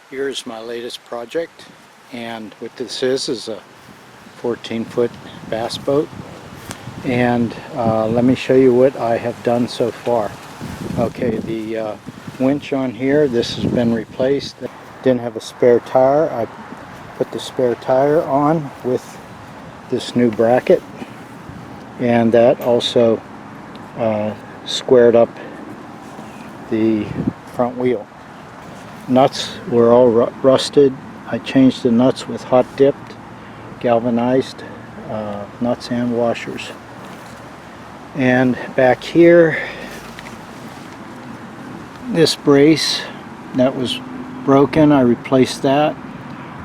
Here's my latest project, and what this is a 14-foot bass boat, and let me show you what I have done so far. Okay, the winch on here, this has been replaced. Didn't have a spare tire. I put the spare tire on with this new bracket, and that also squared up the front wheel. Nuts were all rusted. I changed the nuts with hot dipped, galvanized nuts and washers. And back here, this brace that was broken, I replaced that.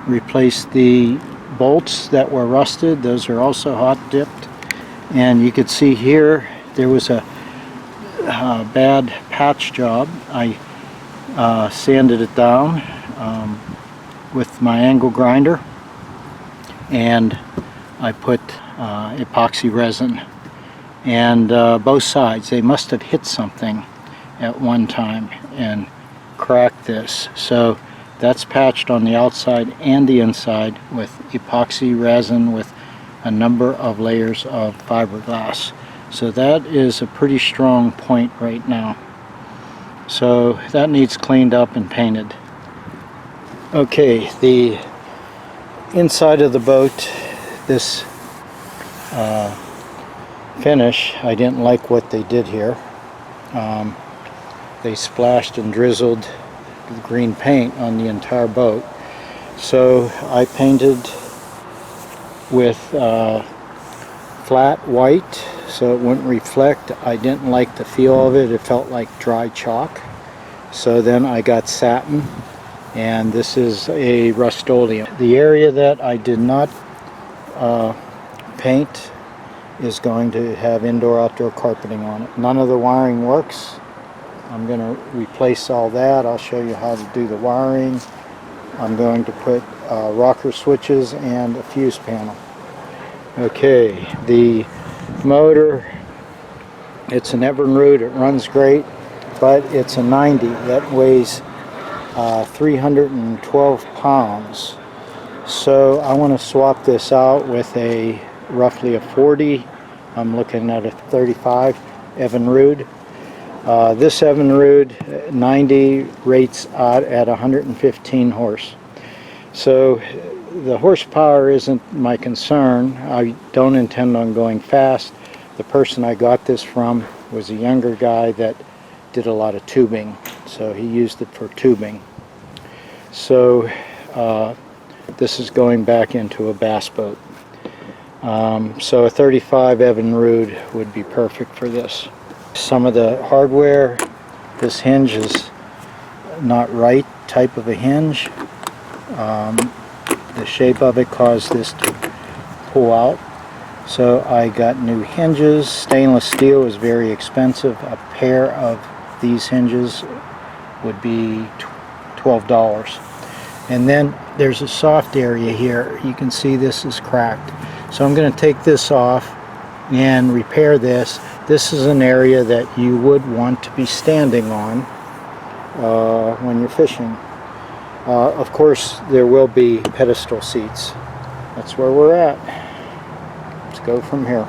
Replaced the bolts that were rusted. Those are also hot dipped. And you could see here there was a bad patch job. I sanded it down with my angle grinder, and I put epoxy resin, and both sides, they must have hit something at one time and cracked this. So that's patched on the outside and the inside with epoxy resin with a number of layers of fiberglass. So that is a pretty strong point right now. So that needs cleaned up and painted. Okay, the inside of the boat, this finish, I didn't like what they did here. They splashed and drizzled green paint on the entire boat. So I painted with flat white so it wouldn't reflect. I didn't like the feel of it. It felt like dry chalk. So then I got satin, and this is a Rust-Oleum. The area that I did not paint is going to have indoor-outdoor carpeting on it. None of the wiring works. I'm going to replace all that. I'll show you how to do the wiring. I'm going to put rocker switches and a fuse panel. Okay, the motor, it's an Evinrude. It runs great, but it's a 90 that weighs 312 pounds. So I want to swap this out with a roughly a 40. I'm looking at a 35 Evinrude. This Evinrude 90 rates out at 115 horse. So the horsepower isn't my concern. I don't intend on going fast. The person I got this from was a younger guy that did a lot of tubing, so he used it for tubing. So this is going back into a bass boat. So a 35 Evinrude would be perfect for this. Some of the hardware, this hinge is not right type of a hinge. The shape of it caused this to pull out. So I got new hinges. Stainless steel is very expensive. A pair of these hinges would be $12. And then there's a soft area here. You can see this is cracked. So I'm going to take this off and repair this. This is an area that you would want to be standing on when you're fishing. Of course, there will be pedestal seats. That's where we're at. Let's go from here.